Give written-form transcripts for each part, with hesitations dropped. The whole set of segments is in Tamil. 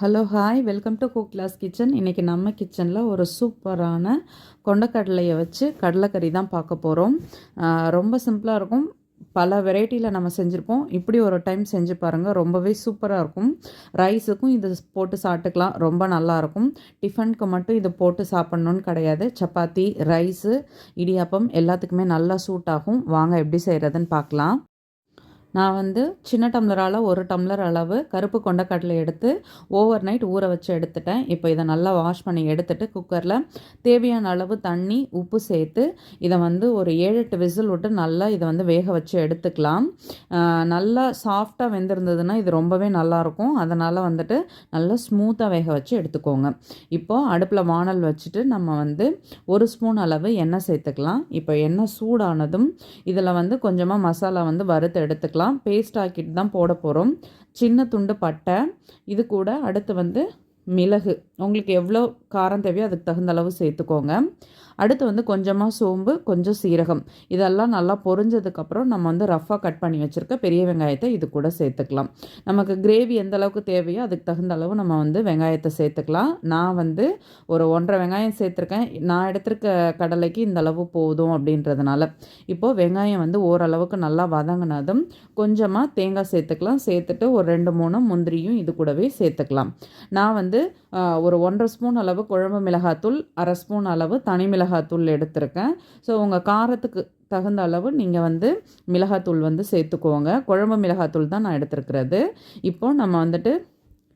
Hello hi welcome to cook class kitchen. இன்றைக்கி நம்ம கிச்சனில் ஒரு சூப்பரான கொண்டக்கடலையை வச்சு கடலைக்கறி தான் பார்க்க போகிறோம். ரொம்ப சிம்பிளாக இருக்கும். பல வெரைட்டியில் நம்ம செஞ்சுருப்போம். இப்படி ஒரு டைம் செஞ்சு பாருங்கள், ரொம்பவே சூப்பராக இருக்கும். ரைஸுக்கும் இது போட்டு சாப்பிட்டுக்கலாம், ரொம்ப நல்லாயிருக்கும். டிஃபனுக்கு மட்டும் இது போட்டு சாப்பிட்ணுன்னு கிடையாது, சப்பாத்தி, ரைஸு, இடியாப்பம் எல்லாத்துக்குமே நல்லா சூட் ஆகும். வாங்க எப்படி செய்கிறதுன்னு பார்க்கலாம். நான் சின்ன டம்ளரால் 1 டம்ளர் அளவு கருப்பு கொண்டக்கடலை எடுத்து ஓவர் நைட் ஊற வச்சு எடுத்துட்டேன். இப்போ இதை நல்லா வாஷ் பண்ணி எடுத்துகிட்டு குக்கரில் தேவையான அளவு தண்ணி, உப்பு சேர்த்து இதை ஒரு 7-8 விசில் விட்டு நல்லா இதை வேக வச்சு எடுத்துக்கலாம். நல்லா சாஃப்டாக வெந்திருந்ததுன்னா இது ரொம்பவே நல்லாயிருக்கும். அதனால் நல்லா ஸ்மூத்தாக வேக வச்சு எடுத்துக்கோங்க. இப்போது அடுப்பில் வானல் வச்சுட்டு நம்ம 1 ஸ்பூன் அளவு எண்ணெய் சேர்த்துக்கலாம். இப்போ எண்ணெய் சூடானதும் இதில் கொஞ்சமாக மசாலா வறுத்து எடுத்துக்கலாம். பேஸ்ட் ஆக்கிட்டு தான் போட போகிறோம். சின்ன துண்டு பட்டை, இது கூட அடுத்து மிளகு, உங்களுக்கு எவ்வளோ காரம் தேவையோ அதுக்கு தகுந்த அளவு சேர்த்துக்கோங்க. அடுத்து கொஞ்சமாக சோம்பு, கொஞ்சம் சீரகம், இதெல்லாம் நல்லா பொரிஞ்சதுக்கப்புறம் நம்ம ரஃப்பாக கட் பண்ணி வச்சுருக்க பெரிய வெங்காயத்தை இது கூட சேர்த்துக்கலாம். நமக்கு கிரேவி எந்த அளவுக்கு தேவையோ அதுக்கு தகுந்த அளவு நம்ம வெங்காயத்தை சேர்த்துக்கலாம். நான் ஒரு 1.5 வெங்காயம் சேர்த்துருக்கேன். நான் எடுத்திருக்க கடலைக்கு இந்த அளவு போதும் அப்படின்றதுனால. இப்போது வெங்காயம் ஓரளவுக்கு நல்லா வதங்கினதும் கொஞ்சமாக தேங்காய் சேர்த்துக்கலாம். சேர்த்துட்டு ஒரு 2-3 முந்திரியும் இது கூடவே சேர்த்துக்கலாம். நான் ஒரு 1.5 ஸ்பூன் அளவு குழம்பு மிளகாத்தூள், 1/2 ஸ்பூன் அளவு தனி மிளகாத்தூள் எடுத்திருக்கேன். ஸோ உங்கள் காரத்துக்கு தகுந்த அளவு நீங்கள் மிளகாத்தூள் சேர்த்துக்கோங்க. குழம்பு மிளகாத்தூள் தான் நான் எடுத்துருக்கிறது. இப்போது நம்ம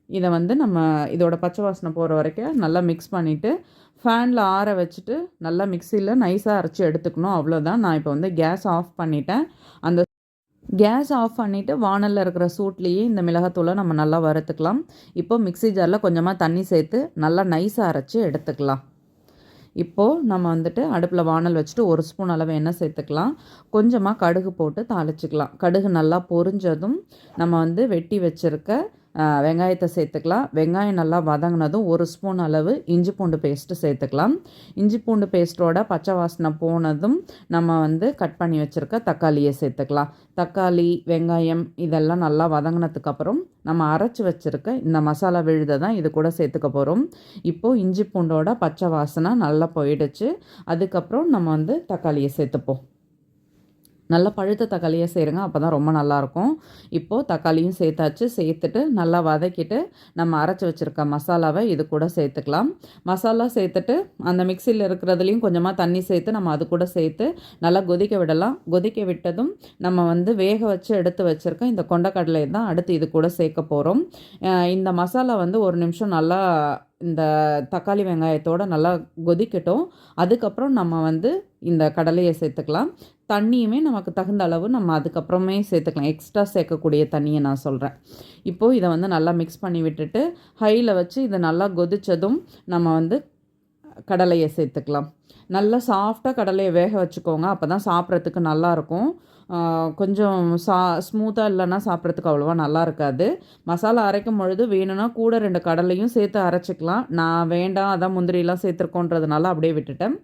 இதை நம்ம இதோட பச்சை வாசனை போகிற வரைக்கும் நல்லா மிக்ஸ் பண்ணிவிட்டு ஃபேனில் ஆற வச்சுட்டு நல்லா மிக்சியில் நைஸாக அரைச்சி எடுத்துக்கணும். அவ்வளோதான். நான் இப்போ கேஸ் ஆஃப் பண்ணிட்டேன். அந்த கேஸ் ஆஃப் பண்ணிவிட்டு வானலில் இருக்கிற சூட்லேயே இந்த மிளகாத்தூளை நம்ம நல்லா வறுத்துக்கலாம். இப்போ மிக்ஸி ஜாரில் கொஞ்சமாக தண்ணி சேர்த்து நல்லா நைஸாக அரைச்சி எடுத்துக்கலாம். இப்போது நம்ம அடுப்பில் வானல் வச்சுட்டு 1 ஸ்பூன் அளவு எண்ணெய் சேர்த்துக்கலாம். கொஞ்சமாக கடுகு போட்டு தாளிச்சிக்கலாம். கடுகு நல்லா பொரிஞ்சதும் நம்ம வெட்டி வச்சுருக்க வெங்காயத்தை சேர்த்துக்கலாம். வெங்காயம் நல்லா வதங்கினதும் 1 ஸ்பூன் அளவு இஞ்சி பூண்டு பேஸ்ட்டு சேர்த்துக்கலாம். இஞ்சி பூண்டு பேஸ்ட்டோட பச்சை வாசனை போனதும் நம்ம கட் பண்ணி வச்சுருக்க தக்காளியை சேர்த்துக்கலாம். தக்காளி, வெங்காயம் இதெல்லாம் நல்லா வதங்கினதுக்கப்புறம் நம்ம அரைச்சி வச்சுருக்க இந்த மசாலா விழுதை தான் இது கூட சேர்த்துக்க போகிறோம். இப்போது இஞ்சி பூண்டோட பச்சை வாசனை நல்லா போயிடுச்சு. அதுக்கப்புறம் நம்ம தக்காளியை சேர்த்துப்போம். நல்லா பழுத்த தக்காளியாக செய்கிறங்க, அப்போ தான் ரொம்ப நல்லாயிருக்கும். இப்போது தக்காளியும் சேர்த்தாச்சு. சேர்த்துட்டு நல்லா வதக்கிட்டு நம்ம அரைச்சி வச்சுருக்க மசாலாவை இது கூட சேர்த்துக்கலாம். மசாலா சேர்த்துட்டு அந்த மிக்சியில் இருக்கிறதுலையும் கொஞ்சமாக தண்ணி சேர்த்து நம்ம அது கூட சேர்த்து நல்லா கொதிக்க விடலாம். கொதிக்க விட்டதும் நம்ம வேக வச்சு எடுத்து வச்சுருக்க இந்த கொண்டக்கடலை தான் அடுத்து இது கூட சேர்க்க போகிறோம். இந்த மசாலா 1 நிமிஷம் நல்லா இந்த தக்காளி வெங்காயத்தோடு நல்லா கொதிக்கட்டும். அதுக்கப்புறம் நம்ம இந்த கடலையை சேர்த்துக்கலாம். தண்ணியுமே நமக்கு தகுந்த அளவு நம்ம அதுக்கப்புறமே சேர்த்துக்கலாம். எக்ஸ்ட்ரா சேர்க்கக்கூடிய தண்ணியை நான் சொல்கிறேன். இப்போது இதை நல்லா மிக்ஸ் பண்ணி விட்டுட்டு ஹையில் வச்சு இதை நல்லா கொதித்ததும் நம்ம கடலையை சேர்த்துக்கலாம். நல்லா சாஃப்டாக கடலையை வேக வச்சுக்கோங்க, அப்போ தான் சாப்பிட்றதுக்கு நல்லாயிருக்கும். கொஞ்சம் ஸ்மூத்தாக இல்லைன்னா சாப்பிட்றதுக்கு அவ்வளோவா நல்லா இருக்காது. மசாலா அரைக்கும் பொழுது வேணும்னா கூட 2 கடலையும் சேர்த்து அரைச்சிக்கலாம். நான் வேண்டாம், அதான் முந்திரியெலாம் சேர்த்துருக்கோன்றதுனால அப்படியே விட்டுட்டேன்.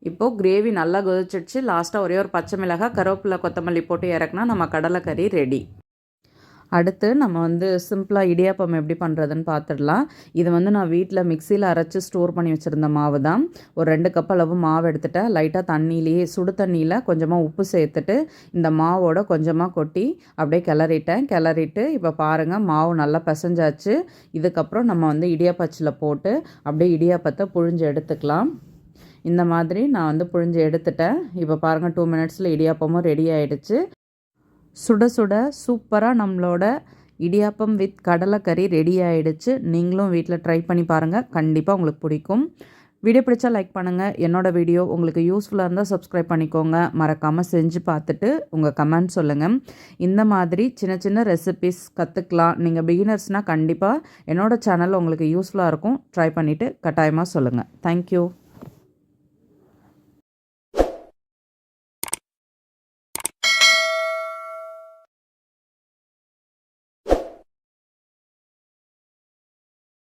இப்போது கிரேவி நல்லா கொதிச்சிடுச்சு. லாஸ்ட்டாக ஒரே ஒரு பச்சை மிளகாய், கருவேப்பிலை, கொத்தமல்லி போட்டு இறக்குனா நம்ம கடலைக்கறி ரெடி. அடுத்து நம்ம சிம்பிளாக இடியாப்பம் எப்படி பண்ணுறதுன்னு பார்த்துடலாம். இது நான் வீட்டில் மிக்சியில் அரைச்சி ஸ்டோர் பண்ணி வச்சுருந்த மாவு தான். ஒரு 2 கப் அளவு மாவு எடுத்துகிட்டேன். லைட்டாக தண்ணியிலேயே சுடு தண்ணியில் கொஞ்சமாக உப்பு சேர்த்துட்டு இந்த மாவோட கொஞ்சமாக கொட்டி அப்படியே கிளறிட்டு இப்போ பாருங்கள் மாவு நல்லா பிசைஞ்சாச்சு. இதுக்கப்புறம் நம்ம இடியாப்பச்சில் போட்டு அப்படியே இடியாப்பத்தை புழிஞ்சு எடுத்துக்கலாம். இந்த மாதிரி நான் புழிஞ்சு எடுத்துட்டேன். இப்போ பாருங்கள் 2 மினிட்ஸில் இடியாப்பமும் ரெடி ஆகிடுச்சு. சுட சுட சூப்பராக நம்மளோட இடியாப்பம் வித் கடலைக்கறி ரெடி ஆகிடுச்சு. நீங்களும் வீட்டில் ட்ரை பண்ணி பாருங்கள், கண்டிப்பாக உங்களுக்கு பிடிக்கும். வீடியோ பிடிச்சா லைக் பண்ணுங்கள். என்னோடய வீடியோ உங்களுக்கு யூஸ்ஃபுல்லாக இருந்தால் சப்ஸ்கிரைப் பண்ணிக்கோங்க. மறக்காமல் செஞ்சு பார்த்துட்டு உங்கள் கமெண்ட் சொல்லுங்கள். இந்த மாதிரி சின்ன சின்ன ரெசிபீஸ் கற்றுக்கலாம். நீங்கள் பிகினர்ஸ்னால் கண்டிப்பாக என்னோடய சேனல் உங்களுக்கு யூஸ்ஃபுல்லாக இருக்கும். ட்ரை பண்ணிவிட்டு கட்டாயமாக சொல்லுங்கள். தேங்க்யூ.